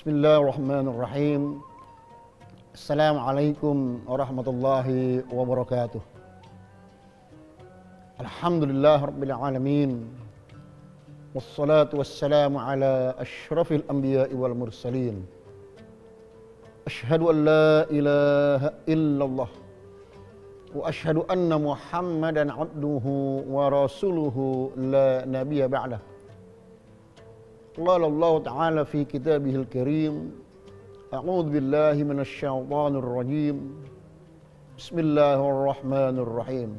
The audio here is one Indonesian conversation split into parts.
Bismillahirrahmanirrahim. Assalamualaikum warahmatullahi wabarakatuh. Alhamdulillah rabbil alamin. Wassalatu wassalamu ala asyrafil anbiya'i wal mursalin. Asyhadu an la ilaha illallah wa asyhadu anna Muhammadan abduhu wa rasuluhu la nabiyya ba'dah. Qala Allah Ta'ala fi kitabihil karim. A'udzu billahi minasy syaithanir rajim. Bismillahirrahmanirrahim.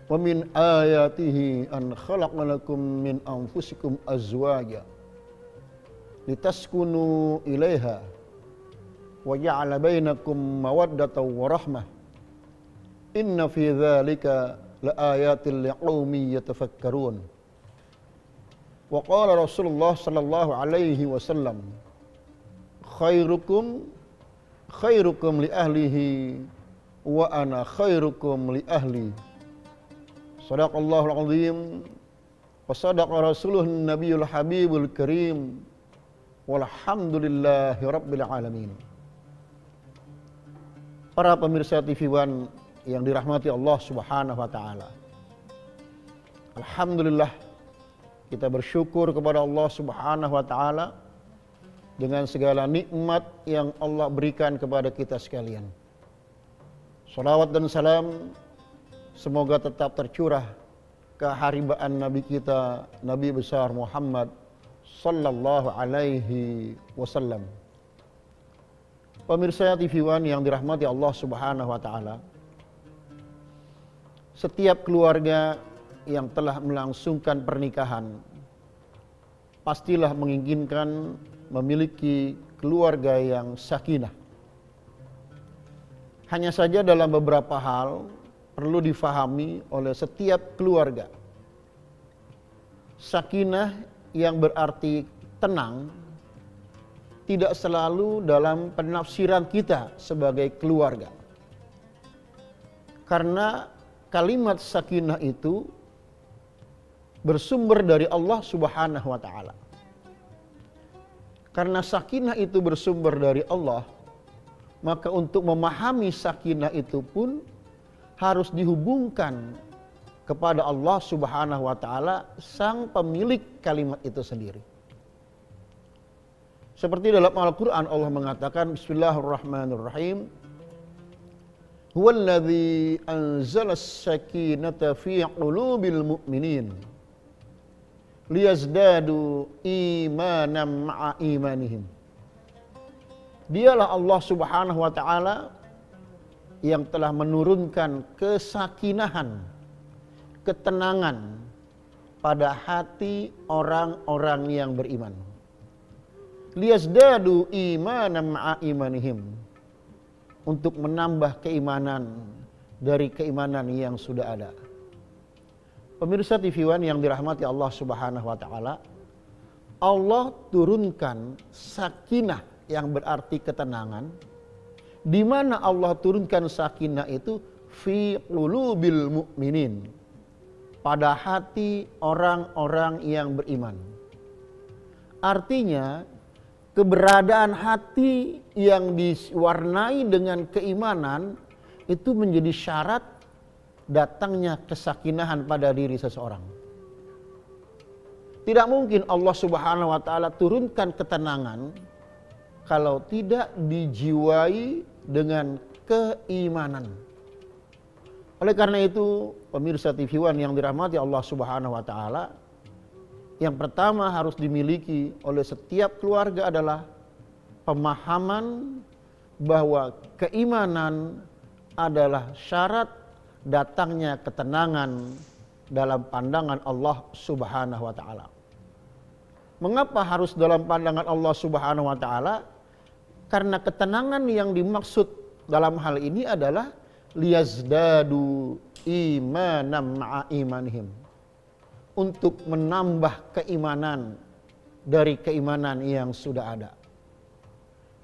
Wa min ayatihi an khalaqa lakum min anfusikum azwaja litaskunu ilaiha wa ja'ala bainakum mawaddatan wa rahmah. Inna fi dzalika laayatin liqaumin yatafakkarun. Wa qala Rasulullah sallallahu alaihi wasallam, khairukum li ahlihi wa ana khairukum li ahli. Shadaqallahul azim wa sadaqa rasuluhun nabiyul habibul karim. Walhamdulillahi rabbil alamin. Para pemirsa TV One yang dirahmati Allah Subhanahu wa taala. Alhamdulillah, kita bersyukur kepada Allah Subhanahu wa taala dengan segala nikmat yang Allah berikan kepada kita sekalian. Shalawat dan salam semoga tetap tercurah keharibaan Nabi kita, Nabi besar Muhammad sallallahu alaihi wasallam. Pemirsa TV One yang dirahmati Allah Subhanahu wa taala. Setiap keluarga yang telah melangsungkan pernikahan pastilah menginginkan memiliki keluarga yang sakinah. Hanya saja dalam beberapa hal perlu difahami oleh setiap keluarga. Sakinah yang berarti tenang tidak selalu dalam penafsiran kita sebagai keluarga. Karena kalimat sakinah itu bersumber dari Allah Subhanahu wa taala. Karena sakinah itu bersumber dari Allah, maka untuk memahami sakinah itu pun harus dihubungkan kepada Allah Subhanahu wa taala, sang pemilik kalimat itu sendiri. Seperti dalam Al-Qur'an Allah mengatakan, Bismillahirrahmanirrahim. Huwallazi anzalas sakinata fi qulubil mu'minin liyazdadu imanan ma'a imanihim. Dialah Allah Subhanahu wa taala yang telah menurunkan kesakinahan, ketenangan pada hati orang-orang yang beriman. Liyazdadu imanan ma'a imanihim, untuk menambah keimanan dari keimanan yang sudah ada. Pemirsa TV One yang dirahmati Allah Subhanahu wa taala, Allah turunkan sakinah yang berarti ketenangan. Di mana Allah turunkan sakinah itu? Fi qulubil mu'minin, pada hati orang-orang yang beriman. Artinya keberadaan hati yang diwarnai dengan keimanan itu menjadi syarat datangnya kesakinahan pada diri seseorang. Tidak mungkin Allah Subhanahu wa taala turunkan ketenangan kalau tidak dijiwai dengan keimanan. Oleh karena itu, pemirsa TV One yang dirahmati Allah Subhanahu wa taala, yang pertama harus dimiliki oleh setiap keluarga adalah pemahaman bahwa keimanan adalah syarat datangnya ketenangan dalam pandangan Allah Subhanahu wa taala. Mengapa harus dalam pandangan Allah Subhanahu wa taala? Karena ketenangan yang dimaksud dalam hal ini adalah liyazdadu imanan ma'a imanihim, untuk menambah keimanan dari keimanan yang sudah ada.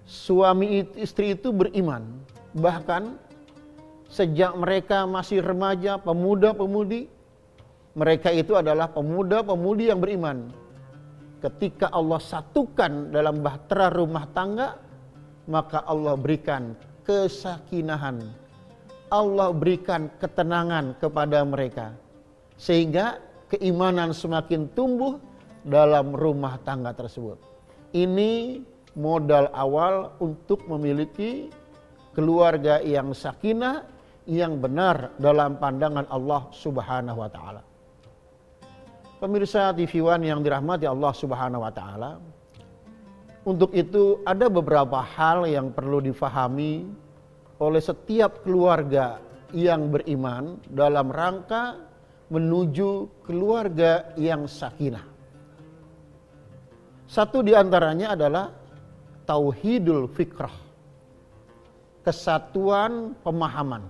Suami istri itu beriman, bahkan sejak mereka masih remaja, pemuda-pemudi, mereka itu adalah pemuda-pemudi yang beriman. ketika Allah satukan dalam bahtera rumah tangga, maka Allah berikan kesakinahan, Allah berikan ketenangan kepada mereka, sehingga keimanan semakin tumbuh dalam rumah tangga tersebut. Ini modal awal untuk memiliki keluarga yang sakinah, yang benar dalam pandangan Allah Subhanahu wa taala. Pemirsa TV One yang dirahmati Allah Subhanahu wa taala, untuk itu ada beberapa hal yang perlu difahami oleh setiap keluarga yang beriman dalam rangka menuju keluarga yang sakinah. Satu di antaranya adalah tauhidul fikrah, kesatuan pemahaman,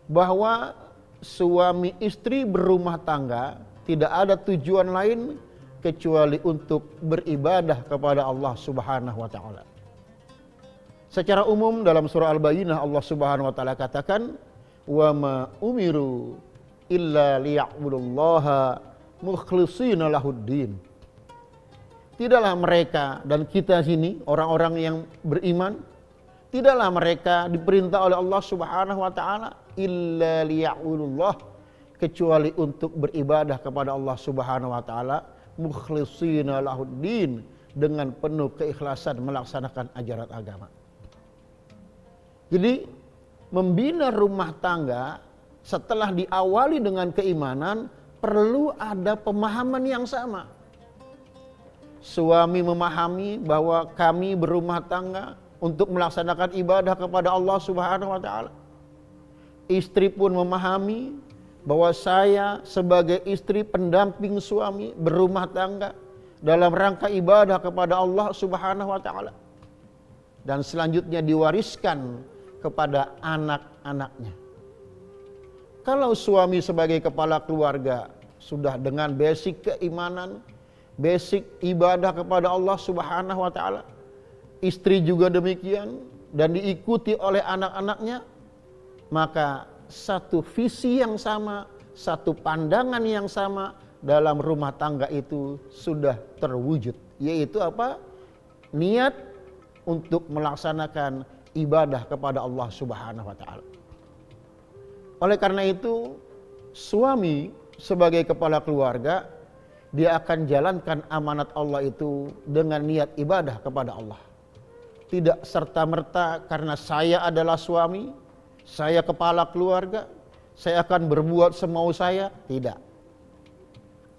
bahwa suami istri berumah tangga tidak ada tujuan lain kecuali untuk beribadah kepada Allah Subhanahu wa taala. Secara umum dalam surah Al-Bayyinah Allah Subhanahu wa taala katakan, "Wa ma umiru illa liya'budullaha mukhlishina lahuddin." Tidaklah mereka dan kita sini orang-orang yang beriman, tidaklah mereka diperintah oleh Allah Subhanahu wa taala illa liya'budullah, kecuali untuk beribadah kepada Allah Subhanahu wa taala mukhlishina lahuddin, dengan penuh keikhlasan melaksanakan ajaran agama. Jadi membina rumah tangga setelah diawali dengan keimanan perlu ada pemahaman yang sama. Suami memahami bahwa kami berumah tangga untuk melaksanakan ibadah kepada Allah Subhanahu wa taala. Istri pun memahami bahwa saya sebagai istri pendamping suami berumah tangga dalam rangka ibadah kepada Allah Subhanahu wa taala. Dan selanjutnya diwariskan kepada anak-anaknya. Kalau suami sebagai kepala keluarga sudah dengan basic keimanan, basic ibadah kepada Allah Subhanahu wa taala, istri juga demikian dan diikuti oleh anak-anaknya, maka satu visi yang sama, satu pandangan yang sama dalam rumah tangga itu sudah terwujud, yaitu apa? Niat untuk melaksanakan ibadah kepada Allah Subhanahu wa taala. Oleh karena itu, suami sebagai kepala keluarga, dia akan jalankan amanat Allah itu dengan niat ibadah kepada Allah. Tidak serta-merta karena saya adalah suami, saya kepala keluarga, saya akan berbuat semau saya. Tidak.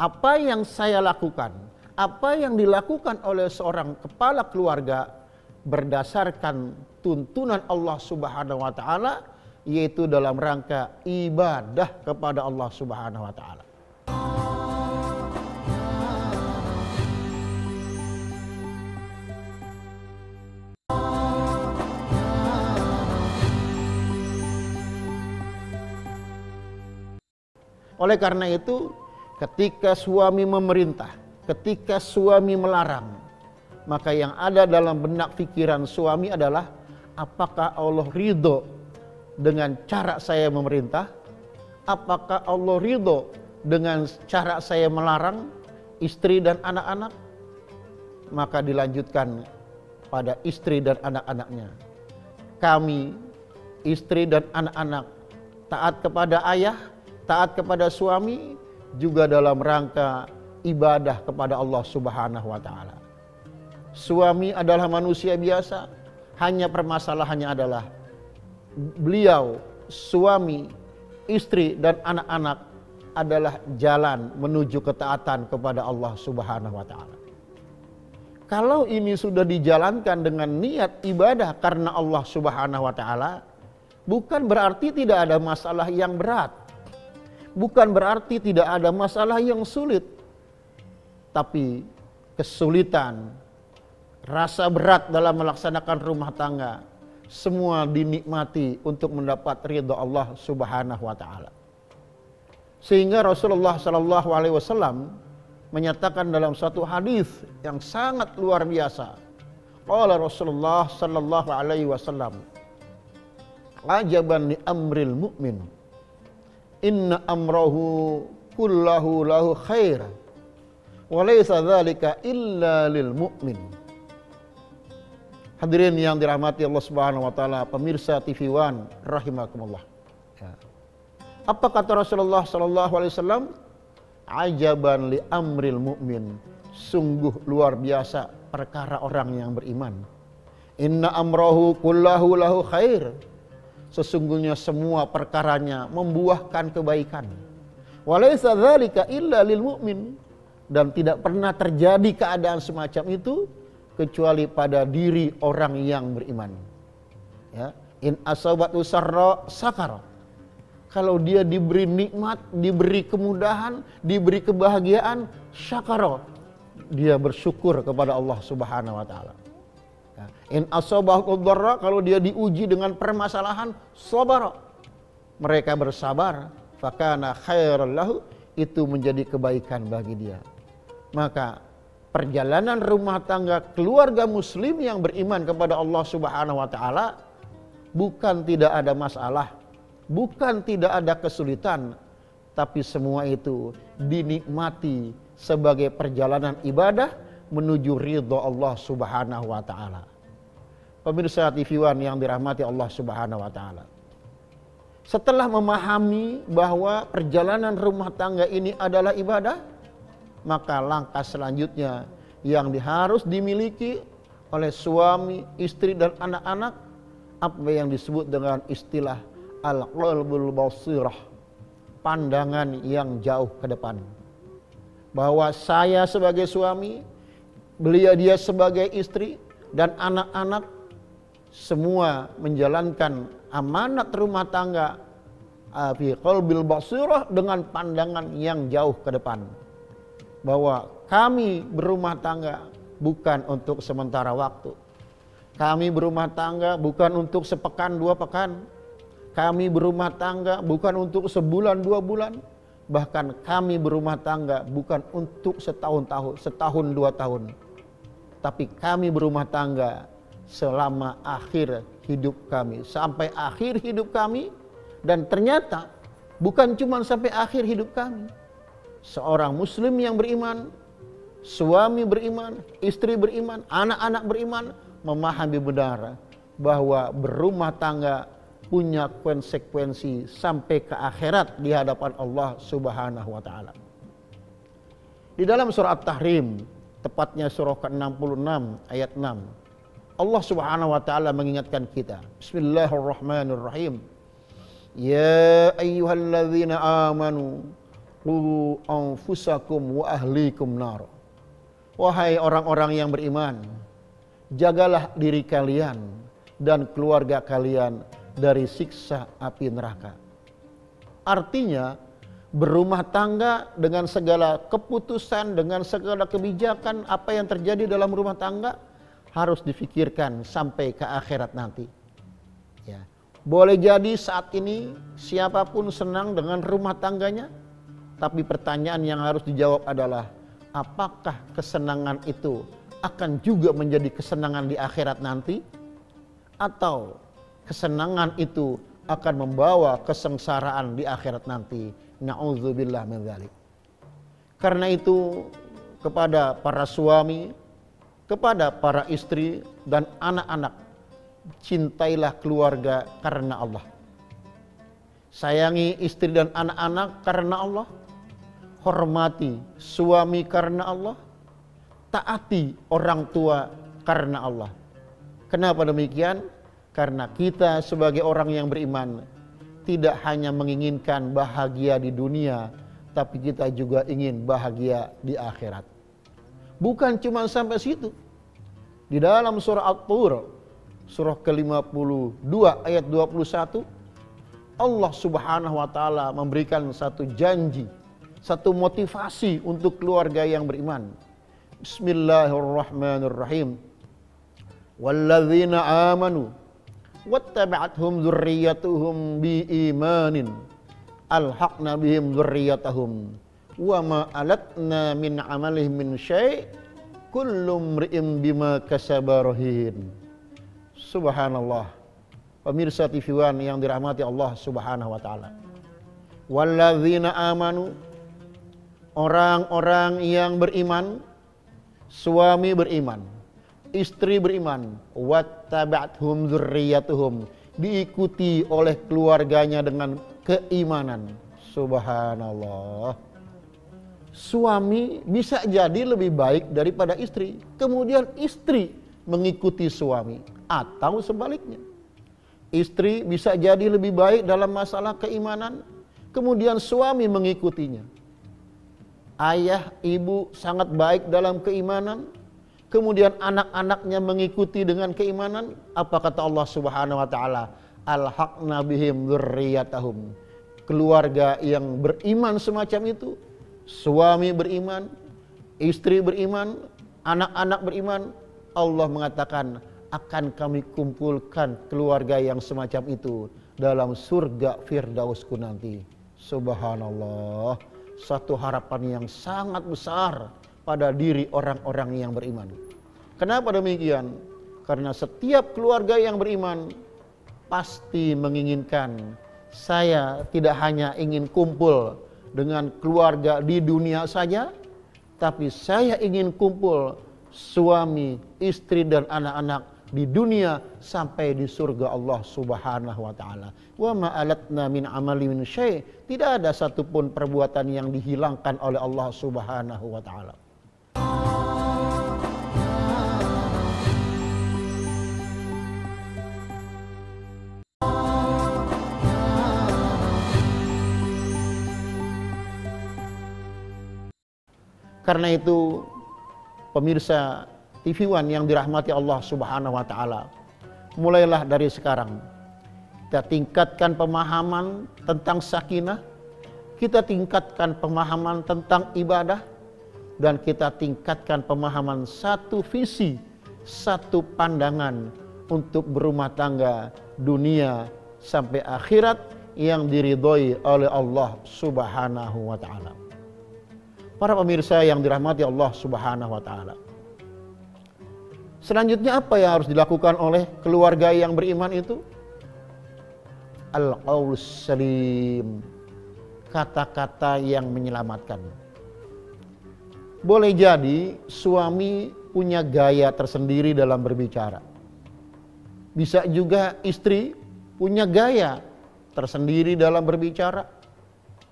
Apa yang saya lakukan, apa yang dilakukan oleh seorang kepala keluarga berdasarkan tuntunan Allah Subhanahu wa taala, yaitu dalam rangka ibadah kepada Allah Subhanahu wa taala. Oleh karena itu, ketika suami memerintah, ketika suami melarang, maka yang ada dalam benak pikiran suami adalah, apakah Allah ridho dengan cara saya memerintah? Apakah Allah ridho dengan cara saya melarang istri dan anak-anak? Maka dilanjutkan pada istri dan anak-anaknya. Kami, istri dan anak-anak, taat kepada ayah, taat kepada suami, juga dalam rangka ibadah kepada Allah Subhanahu wa taala. Suami adalah manusia biasa, hanya permasalahannya adalah beliau, suami, istri dan anak-anak adalah jalan menuju ketaatan kepada Allah Subhanahu wa taala. Kalau ini sudah dijalankan dengan niat ibadah karena Allah Subhanahu wa taala, bukan berarti tidak ada masalah yang berat. Bukan berarti tidak ada masalah yang sulit. Tapi kesulitan, rasa berat dalam melaksanakan rumah tangga, semua dinikmati untuk mendapat ridha Allah Subhanahu wa taala. Sehingga Rasulullah sallallahu alaihi wasallam menyatakan dalam satu hadis yang sangat luar biasa. Qala Rasulullah sallallahu alaihi wasallam, "Ajaban li amril mu'min. Inna amrahu kullahu lahu khair. wa laisa dzalika illa lil mu'min. Hadirin yang dirahmati Allah Subhanahu wa taala, pemirsa TV One rahimakumullah. Ya. Apa kata Rasulullah sallallahu alaihi wasallam? Ajaban li amril mu'min. Sungguh luar biasa perkara orang yang beriman. Inna amrahu kullahu lahu khair. Sesungguhnya semua perkaranya membuahkan kebaikan. Walaysa dzalika illa lil mu'min. Dan tidak pernah terjadi keadaan semacam itu kecuali pada diri orang yang beriman. Ya, in asabatu sarra sakara. Kalau dia diberi nikmat, diberi kemudahan, diberi kebahagiaan, syakara. Dia bersyukur kepada Allah Subhanahu wa taala. In asabahu dharra, kalau dia diuji dengan permasalahan, sabar. Mereka bersabar, fakana khairan lahu, itu menjadi kebaikan bagi dia. Maka perjalanan rumah tangga keluarga muslim yang beriman kepada Allah Subhanahu wa taala bukan tidak ada masalah, bukan tidak ada kesulitan, tapi semua itu dinikmati sebagai perjalanan ibadah menuju ridha Allah Subhanahu wa taala. Pemirsa TV One yang dirahmati Allah Subhanahu wa taala. Setelah memahami bahwa perjalanan rumah tangga ini adalah ibadah, maka langkah selanjutnya yang harus dimiliki oleh suami, istri dan anak-anak apa yang disebut dengan istilah al-qalbul basirah, pandangan yang jauh ke depan. Bahwa saya sebagai suami, dia sebagai istri, dan anak-anak semua menjalankan amanat rumah tangga fi qalbil basirah dengan pandangan yang jauh ke depan. Bahwa kami berumah tangga bukan untuk sementara waktu. Kami berumah tangga bukan untuk sepekan dua pekan. Kami berumah tangga bukan untuk sebulan dua bulan. Bahkan kami berumah tangga bukan untuk setahun dua tahun. Tapi kami berumah tangga selama akhir hidup kami. Sampai akhir hidup kami. Dan ternyata bukan cuma sampai akhir hidup kami. Seorang muslim yang beriman, suami beriman, istri beriman, anak-anak beriman, memahami benar bahwa berumah tangga punya konsekuensi sampai ke akhirat di hadapan Allah Subhanahu wa taala. Di dalam surah At-Tahrim, tepatnya surah ke-66 ayat 6, Allah Subhanahu wa taala mengingatkan kita. Bismillahirrahmanirrahim. Ya ayyuhalladzina amanu qu anfusakum wa ahlikum nar. Wahai orang-orang yang beriman, jagalah diri kalian dan keluarga kalian dari siksa api neraka. Artinya berumah tangga dengan segala keputusan, dengan segala kebijakan apa yang terjadi dalam rumah tangga harus difikirkan sampai ke akhirat nanti. Ya. Boleh jadi saat ini siapapun senang dengan rumah tangganya, tapi pertanyaan yang harus dijawab adalah apakah kesenangan itu akan juga menjadi kesenangan di akhirat nanti? Atau kesenangan itu akan membawa kesengsaraan di akhirat nanti? Na'udzubillah min dzalik. Karena itu kepada para suami, kepada para istri dan anak-anak, cintailah keluarga karena Allah. Sayangi istri dan anak-anak karena Allah. Hormati suami karena Allah. Taati orang tua karena Allah. Kenapa demikian? Karena kita sebagai orang yang beriman tidak hanya menginginkan bahagia di dunia, tapi kita juga ingin bahagia di akhirat. Bukan cuma sampai situ. Di dalam surah At-Tur, surah ke-52 ayat 21, Allah Subhanahu wa taala memberikan satu janji, satu motivasi untuk keluarga yang beriman. Bismillahirrahmanirrahim. Walladzina amanu wattaba'athum dzurriyyatuhum biimanin alhaqna bihim dzurriyyatahum wa ma alatna min amalihim min syai' kullu imri'in bima kasaba rahin. Subhanallah. Pemirsa TV One yang dirahmati Allah Subhanahu wa taala. Walladzina amanu, orang-orang yang beriman, suami beriman, istri beriman, wattaba'athum dzurriyyatuhum, diikuti oleh keluarganya dengan keimanan. Subhanallah. Suami bisa jadi lebih baik daripada istri, kemudian istri mengikuti suami, atau sebaliknya. Istri bisa jadi lebih baik dalam masalah keimanan, kemudian suami mengikutinya. Ayah, ibu sangat baik dalam keimanan, kemudian anak-anaknya mengikuti dengan keimanan. Apa kata Allah Subhanahu wa taala? Alhaqna bihim dzurriyyatahum. Keluarga yang beriman semacam itu, suami beriman, istri beriman, anak-anak beriman, Allah mengatakan akan kami kumpulkan keluarga yang semacam itu dalam surga Firdausku nanti. Subhanallah, satu harapan yang sangat besar pada diri orang-orang yang beriman. Kenapa demikian? Karena setiap keluarga yang beriman pasti menginginkan, saya tidak hanya ingin kumpul dengan keluarga di dunia saja, tapi saya ingin kumpul suami, istri dan anak-anak di dunia sampai di surga Allah Subhanahu wa taala. Wa ma alatna min amali min syai', tidak ada satupun perbuatan yang dihilangkan oleh Allah Subhanahu wa taala. Karena itu, pemirsa TV One yang dirahmati Allah Subhanahu wa taala, mulailah dari sekarang kita tingkatkan pemahaman tentang sakinah, kita tingkatkan pemahaman tentang ibadah, dan kita tingkatkan pemahaman satu visi, satu pandangan untuk berumah tangga dunia sampai akhirat yang diridhoi oleh Allah Subhanahu wa taala. Para pemirsa yang dirahmati Allah Subhanahu wa taala, selanjutnya apa yang harus dilakukan oleh keluarga yang beriman itu? Al-qaulus salim, kata-kata yang menyelamatkan. Boleh jadi suami punya gaya tersendiri dalam berbicara. Bisa juga istri punya gaya tersendiri dalam berbicara.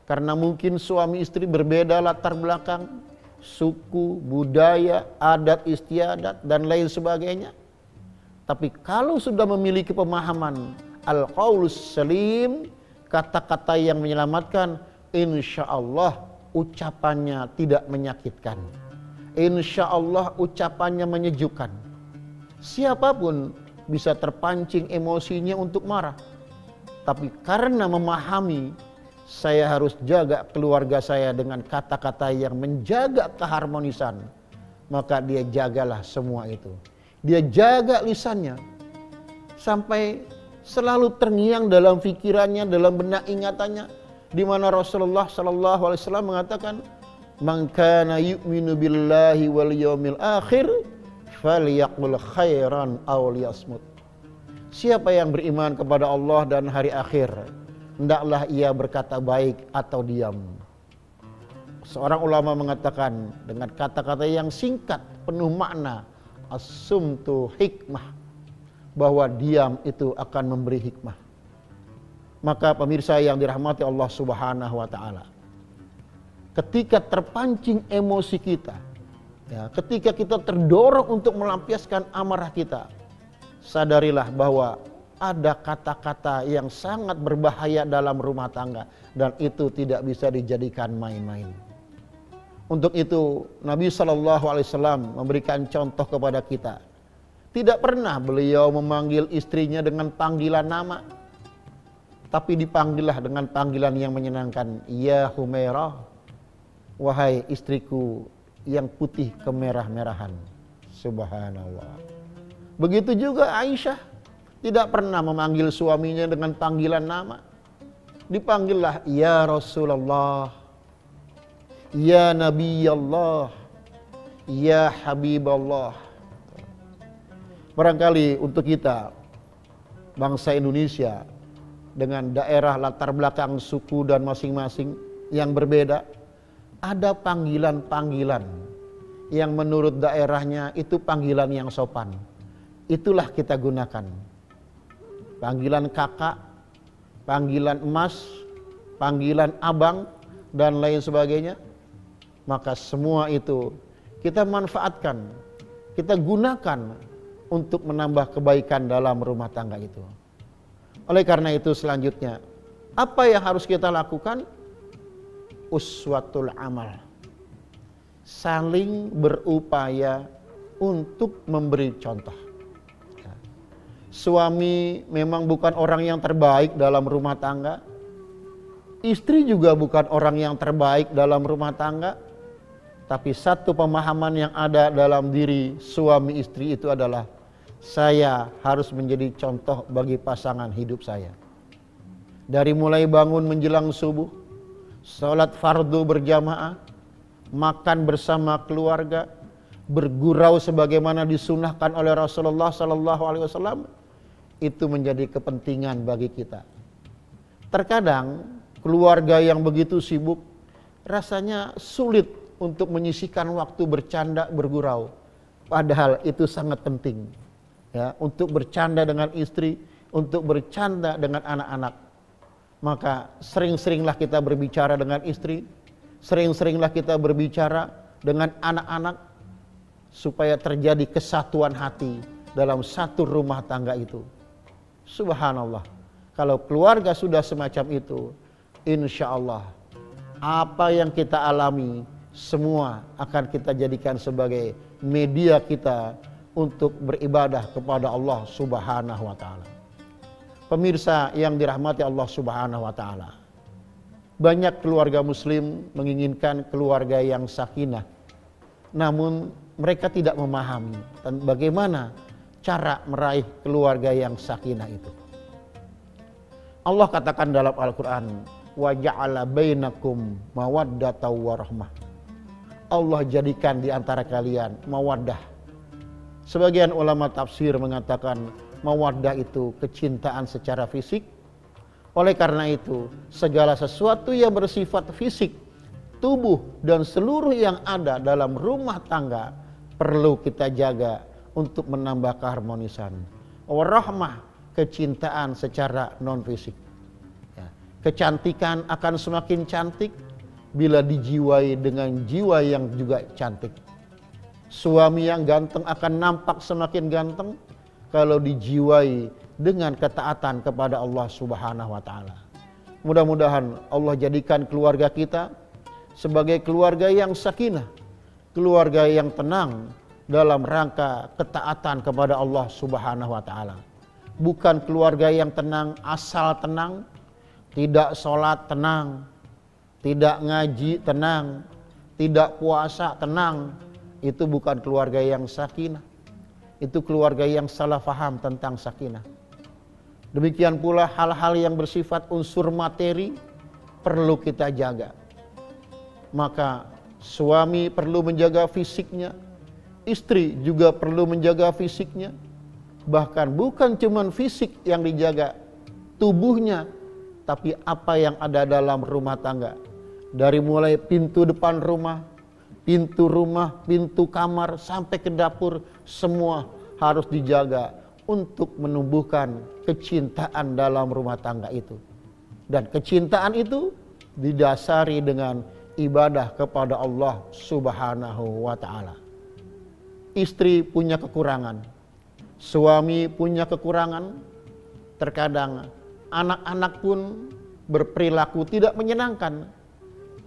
Karena mungkin suami istri berbeda latar belakang, suku, budaya, adat istiadat, dan lain sebagainya. Tapi kalau sudah memiliki pemahaman al-qaulus salim, kata-kata yang menyelamatkan, insya Allah ucapannya tidak menyakitkan. Insya Allah ucapannya menyejukkan. Siapapun bisa terpancing emosinya untuk marah. Tapi karena memahami, saya harus jaga keluarga saya dengan kata-kata yang menjaga keharmonisan, maka dia jagalah semua itu. Dia jaga lisannya sampai selalu terngiang dalam pikirannya, dalam benak ingatannya, di mana Rasulullah sallallahu alaihi wasallam mengatakan, "Man kana yu'minu billahi wal yaumil akhir falyaqul khairan aw liyasmut." Siapa yang beriman kepada Allah dan hari akhir, hendaklah ia berkata baik atau diam. Seorang ulama mengatakan dengan kata-kata yang singkat penuh makna, as-sumtu hikmah, bahwa diam itu akan memberi hikmah. Maka pemirsa yang dirahmati Allah Subhanahu wa taala, ketika terpancing emosi kita, ya, ketika kita terdorong untuk melampiaskan amarah kita, sadarilah bahwa ada kata-kata yang sangat berbahaya dalam rumah tangga, dan itu tidak bisa dijadikan main-main. Untuk itu Nabi SAW memberikan contoh kepada kita. Tidak pernah beliau memanggil istrinya dengan panggilan nama, tapi dipanggillah dengan panggilan yang menyenangkan. Ya Humairah, wahai istriku yang putih kemerah-merahan. Subhanallah. Begitu juga Aisyah, tidak pernah memanggil suaminya dengan panggilan nama. Dipanggillah ya Rasulullah, ya Nabi Allah, ya Habiballah. Barangkali untuk kita, bangsa Indonesia, dengan daerah latar belakang suku dan masing-masing yang berbeda, ada panggilan-panggilan yang menurut daerahnya itu panggilan yang sopan. Itulah kita gunakan. Panggilan kakak, panggilan emas, panggilan abang, dan lain sebagainya. Maka semua itu kita manfaatkan, kita gunakan untuk menambah kebaikan dalam rumah tangga itu. Oleh karena itu selanjutnya, apa yang harus kita lakukan? Uswatul amal. Saling berupaya untuk memberi contoh. Suami memang bukan orang yang terbaik dalam rumah tangga. Istri juga bukan orang yang terbaik dalam rumah tangga. Tapi satu pemahaman yang ada dalam diri suami istri itu adalah, saya harus menjadi contoh bagi pasangan hidup saya. Dari mulai bangun menjelang subuh, salat fardu berjamaah, makan bersama keluarga, bergurau sebagaimana disunahkan oleh Rasulullah SAW, itu menjadi kepentingan bagi kita. Terkadang keluarga yang begitu sibuk rasanya sulit untuk menyisihkan waktu bercanda, bergurau. Padahal itu sangat penting. Ya, untuk bercanda dengan istri, untuk bercanda dengan anak-anak. Maka sering-seringlah kita berbicara dengan istri, sering-seringlah kita berbicara dengan anak-anak, supaya terjadi kesatuan hati dalam satu rumah tangga itu. Subhanallah, kalau keluarga sudah semacam itu, insya Allah apa yang kita alami semua akan kita jadikan sebagai media kita untuk beribadah kepada Allah Subhanahu wa taala. Pemirsa yang dirahmati Allah Subhanahu wa taala, banyak keluarga muslim menginginkan keluarga yang sakinah. Namun mereka tidak memahami bagaimana cara meraih keluarga yang sakinah itu. Allah katakan dalam Al-Qur'an, wa ja'ala bainakum mawaddatan wa rahmah. Allah jadikan di antara kalian mawaddah. Sebagian ulama tafsir mengatakan mawaddah itu kecintaan secara fisik. Oleh karena itu, segala sesuatu yang bersifat fisik, tubuh dan seluruh yang ada dalam rumah tangga perlu kita jaga untuk menambah keharmonisan. Warahmah, kecintaan secara non fisik. Ya. Kecantikan akan semakin cantik bila dijiwai dengan jiwa yang juga cantik. Suami yang ganteng akan nampak semakin ganteng kalau dijiwai dengan ketaatan kepada Allah Subhanahu wa taala. Mudah-mudahan Allah jadikan keluarga kita sebagai keluarga yang sakinah, keluarga yang tenang dalam rangka ketaatan kepada Allah Subhanahu wa taala. Bukan keluarga yang tenang asal tenang, tidak sholat tenang, tidak ngaji tenang, tidak puasa tenang. Itu bukan keluarga yang sakinah. Itu keluarga yang salah faham tentang sakinah. Demikian pula hal-hal yang bersifat unsur materi perlu kita jaga. Maka suami perlu menjaga fisiknya, istri juga perlu menjaga fisiknya. Bahkan bukan cuma fisik yang dijaga, tubuhnya, tapi apa yang ada dalam rumah tangga. Dari mulai pintu depan rumah, pintu kamar, sampai ke dapur, semua harus dijaga untuk menumbuhkan kecintaan dalam rumah tangga itu. Dan kecintaan itu didasari dengan ibadah kepada Allah Subhanahu wa taala. Istri punya kekurangan, suami punya kekurangan, terkadang anak-anak pun berperilaku tidak menyenangkan.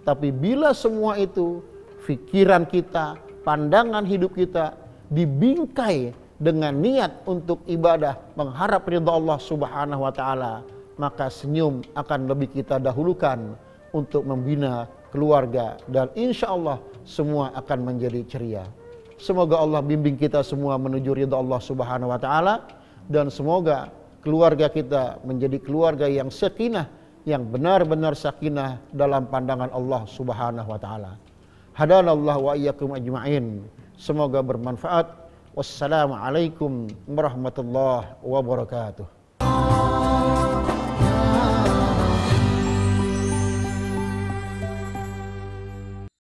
Tapi bila semua itu pikiran kita, pandangan hidup kita dibingkai dengan niat untuk ibadah, mengharap ridha Allah Subhanahu wa taala, maka senyum akan lebih kita dahulukan untuk membina keluarga, dan insya Allah semua akan menjadi ceria. Semoga Allah bimbing kita semua menuju ridha Allah Subhanahu wa taala, dan semoga keluarga kita menjadi keluarga yang sakinah, yang benar-benar sakinah dalam pandangan Allah Subhanahu wa taala. Hadanallahu wa iyyakum ajma'in. Semoga bermanfaat. Wassalamualaikum warahmatullahi wabarakatuh.